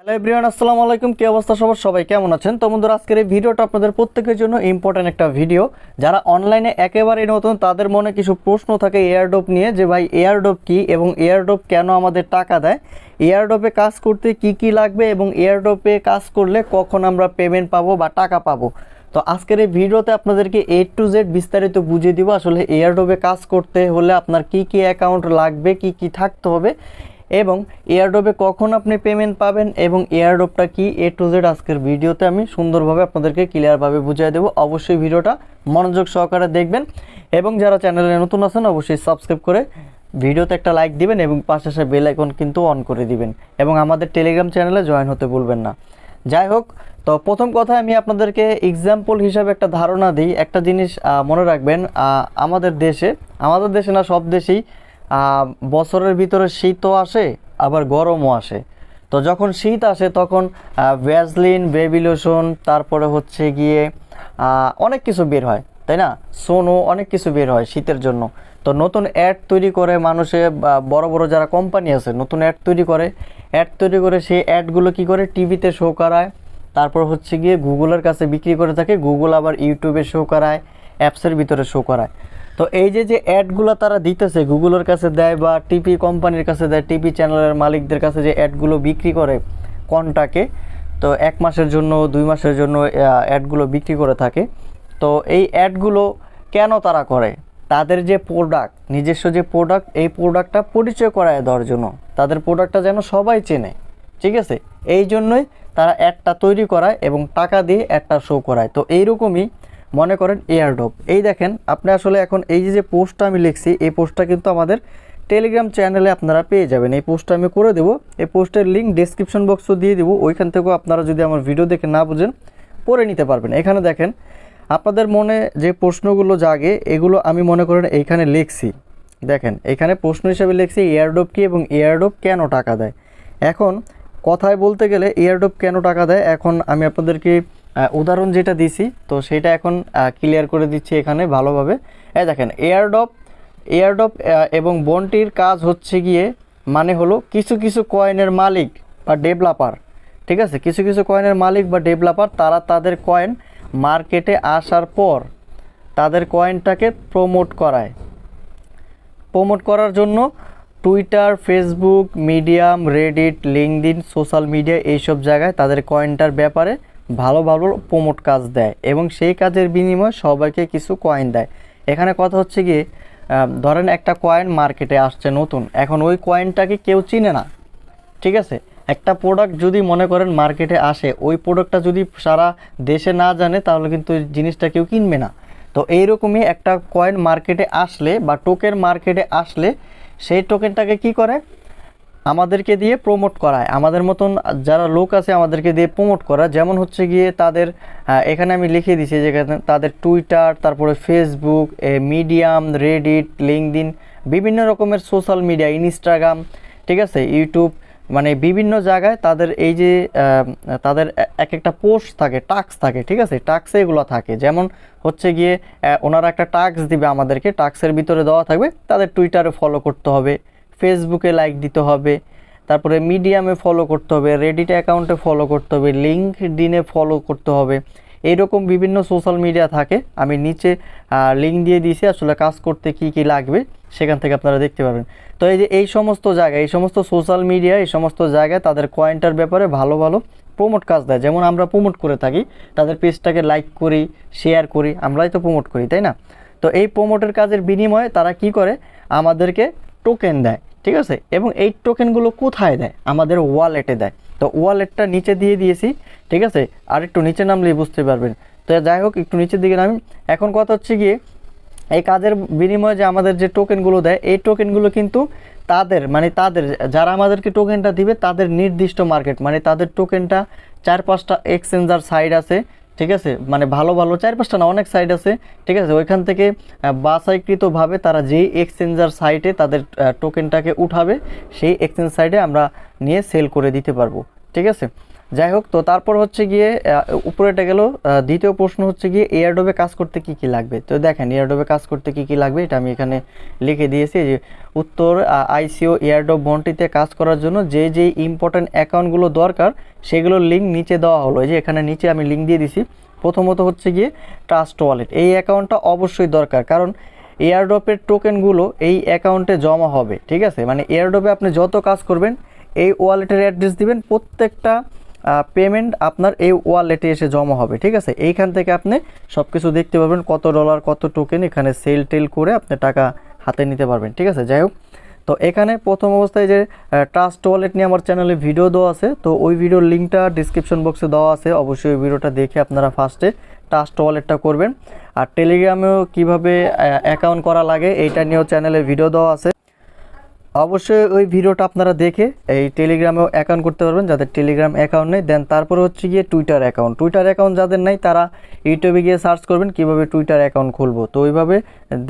Hello everyone, আসসালামু আলাইকুম। কি অবস্থা সবার? সবাই কেমন আছেন? তো বন্ধুরা, আজকের এই ভিডিওটা আপনাদের প্রত্যেকের জন্য ইম্পর্টেন্ট একটা ভিডিও। যারা অনলাইনে একেবারেই নতুন, তাদের মনে কিছু প্রশ্ন থাকে এয়ারড্রপ নিয়ে, যে ভাই এয়ারড্রপ কি এবং এয়ারড্রপ কেন আমাদের টাকা দেয়, এয়ারড্রপে কাজ করতে কি কি লাগবে এবং এয়ারড্রপে কাজ করলে কখন আমরা পেমেন্ট পাবো বা টাকা পাবো। তো আজকের এই ভিডিওতে আপনাদেরকে A to Z বিস্তারিত বুঝিয়ে দিব আসলে এয়ারড্রপে কাজ করতে হলে আপনার কি কি অ্যাকাউন্ট লাগবে, কি কি থাকতে হবে এবং এয়ারড্রপে কখন আপনি পেমেন্ট পাবেন এবং এয়ারড্রপটা কি A to Z আজকের ভিডিওতে আমি সুন্দরভাবে আপনাদেরকে ক্লিয়ারভাবে বুঝিয়ে দেবো। অবশ্যই ভিডিওটা মনোযোগ সহকারে দেখবেন এবং যারা চ্যানেলে নতুন আছেন অবশ্যই সাবস্ক্রাইব করে ভিডিওতে একটা লাইক দিবেন এবং পাশে আসা বেল আইকন কিন্তু অন করে দিবেন এবং আমাদের টেলিগ্রাম চ্যানেলে জয়েন হতে ভুলবেন না। যাই হোক, তো প্রথম কথা আমি আপনাদেরকে এক্সাম্পল হিসাবে একটা ধারণা দিই। একটা জিনিস মনে রাখবেন, আমাদের দেশে না, সব দেশেই বছরের ভিতরে শীতও আসে আবার গরমও আসে। তো যখন শীত আসে তখন ভ্যাসলিন, বেবি লোশন, তারপরে হচ্ছে গিয়ে অনেক কিছু বের হয়, তাই না? সোনো, অনেক কিছু বের হয় শীতের জন্য। তো নতুন অ্যাড তৈরি করে মানুষে, বড় বড় যারা কোম্পানি আছে নতুন অ্যাড তৈরি করে সেই অ্যাডগুলো কি করে টিভিতে শো করায়, তারপর হচ্ছে গিয়ে গুগলের কাছে বিক্রি করে থাকে, গুগল আবার ইউটিউবে শো করায়, অ্যাপসের ভিতরে শো করায়। তো এই যে অ্যাডগুলো তারা দিতেছে, গুগলের কাছে দেয় বা টিভি কোম্পানির কাছে দেয়, টিভি চ্যানেলের মালিকদের কাছে যে অ্যাডগুলো বিক্রি করে কন্টাকে, তো 1 মাসের জন্য 2 মাসের জন্য অ্যাডগুলো বিক্রি করে থাকে। তো এই অ্যাডগুলো কেন তারা করে? তাদের যে প্রোডাক্ট, নিজস্ব যে প্রোডাক্ট, এই প্রোডাক্টটা পরিচয় করায় দেওয়ার জন্য, তাদের প্রোডাক্টটা যেন সবাই চেনে, ঠিক আছে? এই জন্যই তারা অ্যাডটা তৈরি করায় এবং টাকা দিয়ে অ্যাডটা শো করায়। তো এইরকমই মনে করেন এয়ারড্রপ। এই দেখেন, আপনি আসলে এখন এই যে পোস্টটা আমি লিখছি, এই পোস্টটা কিন্তু আমাদের টেলিগ্রাম চ্যানেলে আপনারা পেয়ে যাবেন। এই পোস্টটা আমি করে দেবো, এই পোস্টের লিঙ্ক ডেসক্রিপশন বক্সও দিয়ে দেবো, ওইখান থেকেও আপনারা যদি আমার ভিডিও দেখে না বুঝেন পড়ে নিতে পারবেন। এখানে দেখেন, আপনাদের মনে যে প্রশ্নগুলো জাগে এগুলো আমি মনে করেন এইখানে লিখছি। দেখেন, এখানে প্রশ্ন হিসেবে লিখছি এয়ারড্রপ কি এবং এয়ারড্রপ কেন টাকা দেয়। এখন কথায় বলতে গেলে এয়ারড্রপ কেন টাকা দেয়, এখন আমি আপনাদেরকে উদাহরণ যেটা দিছি তো সেটা এখন ক্লিয়ার করে দিচ্ছি এখানে ভালোভাবে। এই দেখেন, এয়ারড্রপ এবং বন্টির কাজ হচ্ছে গিয়ে মানে হলো কিছু কিছু কয়েনের মালিক বা ডেভেলপার, ঠিক আছে? কিছু কিছু কয়েনের মালিক বা ডেভেলপার তারা তাদের কয়েন মার্কেটে আসার পর তাদের কয়েনটাকে প্রমোট করার জন্য Twitter, Facebook, medium, Reddit, LinkedIn, social media, এইসব জায়গায় তাদের কয়েনটার ব্যাপারে ভালো ভালো প্রমোট কাজ দেয় এবং সেই কাজের বিনিময়ে সবাইকে কিছু কয়েন দেয়। এখানে কথা হচ্ছে গিয়ে, ধরেন একটা কয়েন মার্কেটে আসছে নতুন, এখন ওই কয়েনটাকে কেউ চিনে না, ঠিক আছে? একটা প্রোডাক্ট যদি মনে করেন মার্কেটে আসে, ওই প্রোডাক্টটা যদি সারা দেশে না জানে তাহলে কিন্তু জিনিসটা কেউ কিনবে না। তো এইরকমই একটা কয়েন মার্কেটে আসলে বা টোকেন মার্কেটে আসলে সেই টোকেনটাকে কি করে, আমাদেরকে দিয়ে প্রমোট করায়। আমাদের মতন যারা লোক আছে আমাদেরকে দিয়ে প্রমোট করা, যেমন হচ্ছে গিয়ে তাদের এখানে আমি লিখে দিয়েছি যেখানে তাদের টুইটার, তারপরে ফেসবুক, মিডিয়াম, রেডিট, লিঙ্কডইন, বিভিন্ন রকমের সোশ্যাল মিডিয়া, ইনস্টাগ্রাম, ঠিক আছে, ইউটিউব, মানে বিভিন্ন জায়গায় তাদের এই যে তাদের এক একটা পোস্ট থাকে, টাস্ক থাকে, ঠিক আছে? টাস্কে এগুলো থাকে, যেমন হচ্ছে গিয়ে ওনারা একটা টাস্ক দিবে আমাদেরকে, টাস্কের ভিতরে দেওয়া থাকবে তাদের টুইটারে ফলো করতে হবে, ফেসবুকে লাইক দিতে হবে, তারপরে মিডিয়ামে ফলো করতে হবে, রেডিট অ্যাকাউন্টে ফলো করতে হবে, লিঙ্কডইনে ফলো করতে হবে। এইরকম বিভিন্ন সোশ্যাল মিডিয়া থাকে, আমি নিচে লিঙ্ক দিয়ে দিয়েছি, আসলে কাজ করতে কি কি লাগবে সেখান থেকে আপনারা দেখতে পাবেন। তো এই যে এই সমস্ত জায়গায়, এই সমস্ত সোশ্যাল মিডিয়া, এই সমস্ত জায়গায় তাদের কয়েনটার ব্যাপারে ভালো ভালো প্রমোট কাজ দেয়। যেমন আমরা প্রমোট করে থাকি, তাদের পেজটাকে লাইক করি, শেয়ার করি, আমরাই তো প্রমোট করি, তাই না? তো এই প্রমোটের কাজের বিনিময়ে তারা কি করে, আমাদেরকে টোকেন দেয়, ঠিক আছে? এবং এই টোকেনগুলো কোথায় দেয়? আমাদের ওয়ালেটে দেয়। তো ওয়ালেটটা নিচে দিয়ে দিয়েছি, ঠিক আছে? আর একটু নিচে নামলেই বুঝতে পারবেন। তো যাই হোক, একটু নিচের দিকে নামি। এখন কথা হচ্ছে গিয়ে, এই কাজের বিনিময়ে যে আমাদের যে টোকেনগুলো দেয়, এই টোকেনগুলো কিন্তু তাদের যারা আমাদেরকে টোকেনটা দিবে তাদের নির্দিষ্ট মার্কেট, মানে তাদের টোকেনটা 4-5টা এক্সচেঞ্জার সাইট আছে, ঠিক আছে? মানে ভালো ভালো 4-5টা না, অনেক সাইট আছে, ঠিক আছে? ওইখান থেকে বাছাইকৃতভাবে তারা যেই এক্সচেঞ্জার সাইটে তাদের টোকেনটাকে উঠাবে, সেই এক্সচেঞ্জ সাইটে আমরা নিয়ে সেল করে দিতে পারবো, ঠিক আছে। যাই হোক, তো তারপর হচ্ছে গিয়ে উপরেটা গেল। দ্বিতীয় প্রশ্ন হচ্ছে গিয়ে এয়ারড্রপে কাজ করতে কি কি লাগবে। তো দেখেন এয়ারড্রপে কাজ করতে কি কি লাগবে এটা আমি এখানে লিখে দিয়েছি যে উত্তর আইসিও এয়ারড্রপ বন্টিতে কাজ করার জন্য যে যে ইম্পর্টেন্ট অ্যাকাউন্টগুলো দরকার সেগুলোর লিঙ্ক নিচে দেওয়া হলো। এই যে এখানে নিচে আমি লিঙ্ক দিয়ে দিছি। প্রথমত হচ্ছে গিয়ে ট্রাস্ট ওয়ালেট, এই অ্যাকাউন্টটা অবশ্যই দরকার, কারণ এয়ারড্রপের টোকেনগুলো এই অ্যাকাউন্টে জমা হবে। ঠিক আছে, মানে এয়ারড্রপে আপনি যত কাজ করবেন এই ওয়ালেটের অ্যাড্রেস দিবেন, প্রত্যেকটা পেমেন্ট আপনার এই ওয়ালেটে এসে জমা হবে। ঠিক আছে, এইখান থেকে আপনি সব কিছু দেখতে পারবেন, কত ডলার কত টোকেন এখানে সেল টেল করে আপনি টাকা হাতে নিতে পারবেন। ঠিক আছে, যাই হোক, তো এখানে প্রথম অবস্থায় যে ট্রাস্ট ওয়ালেট নিয়ে আমার চ্যানেলে ভিডিও দেওয়া আছে, তো ওই ভিডিওর লিঙ্কটা ডিসক্রিপশন বক্সে দেওয়া আছে, অবশ্যই ওই ভিডিওটা দেখে আপনারা ফার্স্টে ট্রাস্ট ওয়ালেটটা করবেন। আর টেলিগ্রামেও কিভাবে অ্যাকাউন্ট করা লাগে এইটা নিয়েও চ্যানেলে ভিডিও দেওয়া আছে, অবশ্যই ওই ভিডিওটা আপনারা দেখে এই টেলিগ্রামেও অ্যাকাউন্ট করতে পারবেন যাদের টেলিগ্রাম অ্যাকাউন্ট নেই। দেন তারপরে হচ্ছে গিয়ে টুইটার অ্যাকাউন্ট যাদের নেই তারা ইউটিউবে গিয়ে সার্চ করবেন কীভাবে টুইটার অ্যাকাউন্ট খুলবো, তো ওইভাবে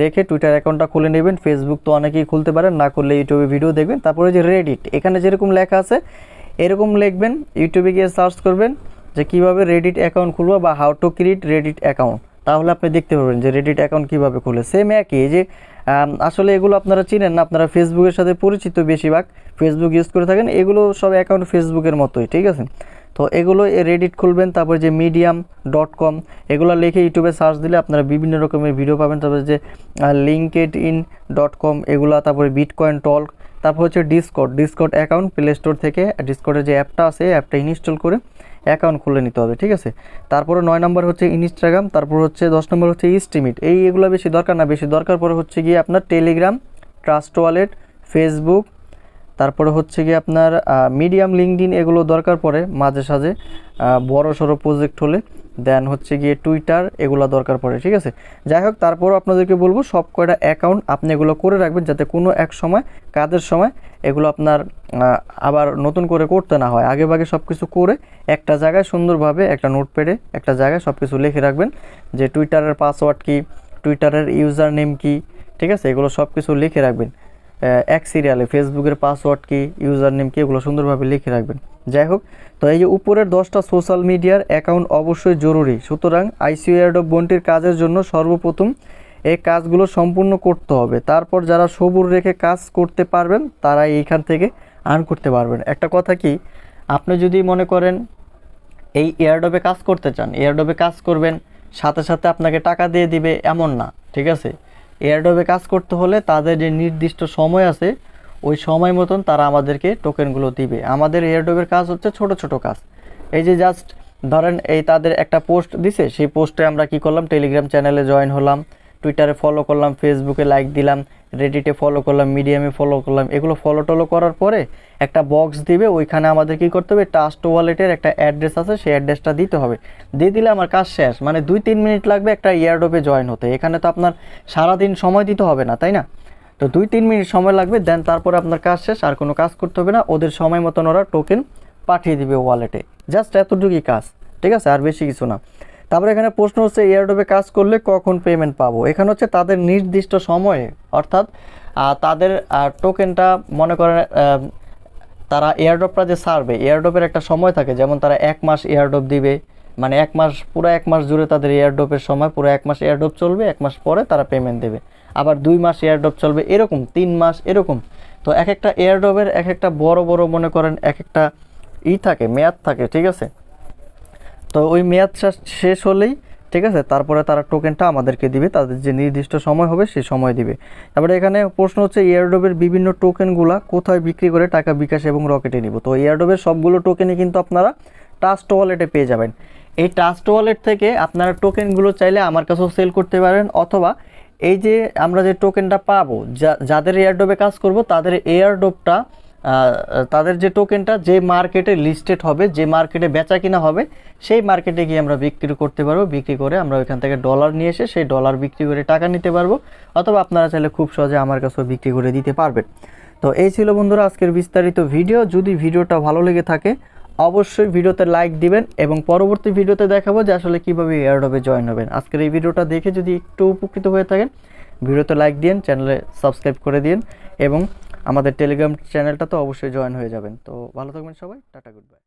দেখে টুইটার অ্যাকাউন্টটা খুলে নেবেন। ফেসবুক তো অনেকেই খুলতে পারেন, না করলে ইউটিউবে ভিডিও দেখবেন। তারপরে যে রেডিট, এখানে যেরকম লেখা আছে এরকম লিখবেন, ইউটিউবে গিয়ে সার্চ করবেন যে কীভাবে রেডিট অ্যাকাউন্ট খুলবো বা how to create Reddit account, তাহলে আপনি দেখতে পারবেন যে রেডিট অ্যাকাউন্ট কীভাবে খুলে। সেম একই যে আসলে এগুলো আপনারা চিনেন না, আপনারা ফেসবুকের সাথে পরিচিত, বেশিরভাগ ফেসবুক ইউজ করে থাকেন, এগুলো সব অ্যাকাউন্ট ফেসবুকের মতোই। ঠিক আছে, তো এগুলো রেডিট খুলবেন। তারপর যে medium.com এগুলো লিখে ইউটিউবে সার্চ দিলে আপনারা বিভিন্ন রকমের ভিডিও পাবেন। তারপরে যে linkedin.com এগুলো, তারপরে বিটকয়েন টল্ক, তারপর হচ্ছে ডিসকর্ড অ্যাকাউন্ট প্লে স্টোর থেকে ডিসকর্ডের যে অ্যাপটা আছে অ্যাপটা ইনস্টল করে অ্যাকাউন্ট খুলে নিতে হবে। ঠিক আছে, তারপরে 9 নম্বর হচ্ছে ইনস্টাগ্রাম, তারপর হচ্ছে 10 নম্বর হচ্ছে স্ট্রিমিট। এগুলো বেশি দরকার না, বেশি দরকার পরে হচ্ছে গিয়ে আপনার টেলিগ্রাম, ট্রাস্ট ওয়ালেট, ফেসবুক, তারপরে হচ্ছে গিয়ে আপনার মিডিয়াম, লিঙ্কডইন এগুলো দরকার পড়ে মাঝে সাঝে বড় সড়ো প্রজেক্ট হলে। দেন হচ্ছে গিয়ে টুইটার এগুলো দরকার পড়ে। ঠিক আছে, যাই হোক, তারপরও আপনাদেরকে বলবো সব কয়টা অ্যাকাউন্ট আপনি এগুলো করে রাখবেন যাতে কোনো এক সময় কাজের সময় এগুলো আপনার আবার নতুন করে করতে না হয়। আগে ভাগে সব কিছু করে একটা জায়গায় সুন্দরভাবে একটা নোটপ্যাডে একটা জায়গায় সব কিছু লিখে রাখবেন যে টুইটারের পাসওয়ার্ড কী, টুইটারের ইউজার নেম কী। ঠিক আছে, এগুলো সব কিছু লিখে রাখবেন এক সিরিয়ালে। ফেসবুকের পাসওয়ার্ড কী, ইউজার নেম কী, এগুলো সুন্দরভাবে লিখে রাখবেন। যাই হোক, তো এই যে উপরের 10টা সোশ্যাল মিডিয়ার অ্যাকাউন্ট অবশ্যই জরুরি। সুতরাং আইসিও এয়ারড্রপ বন্টির কাজের জন্য সর্বপ্রথম এই কাজগুলো সম্পূর্ণ করতে হবে। তারপর যারা সবুর রেখে কাজ করতে পারবেন তারা এইখান থেকে আর্ন করতে পারবেন। একটা কথা কি, আপনি যদি মনে করেন এই এয়ারড্রপে কাজ করতে চান, এয়ারড্রপে কাজ করবেন সাথে সাথে আপনাকে টাকা দিয়ে দিবে এমন না। ঠিক আছে, এয়ারড্রপে কাজ করতে হলে তাদের যে নির্দিষ্ট সময় আছে ওই সময় মতন তারা আমাদেরকে টোকেনগুলো দিবে। আমাদের এয়ারড্রপের কাজ হচ্ছে ছোট ছোট কাজ। এই যে জাস্ট ধরেন এই তাদের একটা পোস্ট দিছে, সেই পোস্টে আমরা কি করলাম, টেলিগ্রাম চ্যানেলে জয়েন হলাম, টুইটারে ফলো করলাম, ফেসবুকে লাইক দিলাম, রেডিটে ফলো করলাম, মিডিয়ামে ফলো করলাম, এগুলো ফলো টলো করার পরে একটা বক্স দিবে, ওইখানে আমাদের কি করতে হবে, ট্রাস্ট ওয়ালেটের একটা অ্যাড্রেস আছে সেই অ্যাড্রেসটা দিতে হবে। দিয়ে দিলে আমার কাজ শেষ। মানে 2-3 মিনিট লাগবে একটা এয়ারড্রপে জয়েন হতে। এখানে তো আপনার সারাদিন সময় দিতে হবে না, তাই না? তো 2-3 মিনিট সময় লাগবে, দেন তারপরে আপনার কাজ শেষ, আর কোনো কাজ করতে হবে না। ওদের সময় মতন ওরা টোকেন পাঠিয়ে দিবে ওয়ালেটে, জাস্ট এতটুকুই কাজ। ঠিক আছে, আর বেশি কিছু না। তারপরে এখানে প্রশ্ন হচ্ছে এয়ারড্রপে কাজ করলে কখন পেমেন্ট পাবো। এখানে হচ্ছে তাদের নির্দিষ্ট সময়ে, অর্থাৎ তাদের টোকেনটা মনে করেন তারা এয়ারড্রপটা যে ছাড়বে, এয়ারড্রপের একটা সময় থাকে, যেমন তারা 1 মাস এয়ারড্রপ দিবে, মানে 1 মাস, পুরো 1 মাস জুড়ে তাদের এয়ারড্রপের সময়, পুরো 1 মাস এয়ারড্রপ চলবে, 1 মাস পরে তারা পেমেন্ট দেবে। আবার 2 মাস এয়ারড্রপ চলবে, এরকম 3 মাস এরকম। তো এক একটা এয়ারড্রপের এক একটা বড় মনে করেন এক একটা থাকে, মেয়াদ থাকে। ঠিক আছে, তো ওই মেয়াদ শেষ হলেই ঠিক আছে তারপরে তারা টোকেনটা আমাদেরকে দিবে, তাদের যে নির্দিষ্ট সময় হবে সেই সময় দিবে। তারপরে এখানে প্রশ্ন হচ্ছে এয়ারড্রপের বিভিন্ন টোকেনগুলো কোথায় বিক্রি করে টাকা বিকাশ এবং রকেটে নিব। তো এয়ারড্রপের সবগুলো টোকেনই কিন্তু আপনারা ট্রাস্ট ওয়ালেটে পেয়ে যাবেন। এই ট্রাস্ট ওয়ালেট থেকে আপনারা টোকেনগুলো চাইলে আমার কাছেও সেল করতে পারেন, অথবা এই যে আমরা যে টোকেনটা পাবো, যাদের এয়ারড্রপে কাজ করব তাদের এয়ারড্রপটা, তাদের যে টোকেনটা যে মার্কেটে লিস্টেড হবে, যে মার্কেটে বেচা কিনা হবে, সেই মার্কেটে গিয়ে আমরা বিক্রি করতে পারবো। বিক্রি করে আমরা ওইখান থেকে ডলার নিয়ে এসে সেই ডলার বিক্রি করে টাকা নিতে পারবো, অথবা আপনারা চাইলে খুব সহজে আমার কাছেও বিক্রি করে দিতে পারবেন। তো এই ছিল বন্ধুরা আজকের বিস্তারিত ভিডিও। যদি ভিডিওটা ভালো লেগে থাকে অবশ্যই ভিডিওতে লাইক দিবেন, এবং পরবর্তী ভিডিওতে দেখাবো যে আসলে কীভাবে এয়ারড্রপে জয়েন হবেন। আজকের এই ভিডিওটা দেখে যদি একটু উপকৃত হয়ে থাকেন ভিডিওতে লাইক দিন, চ্যানেলে সাবস্ক্রাইব করে দিন, এবং আমাদের টেলিগ্রাম চ্যানেলটা তো অবশ্যই জয়েন হয়ে যাবেন। তো ভালো থাকবেন সবাই, টাটা, গুড বাই।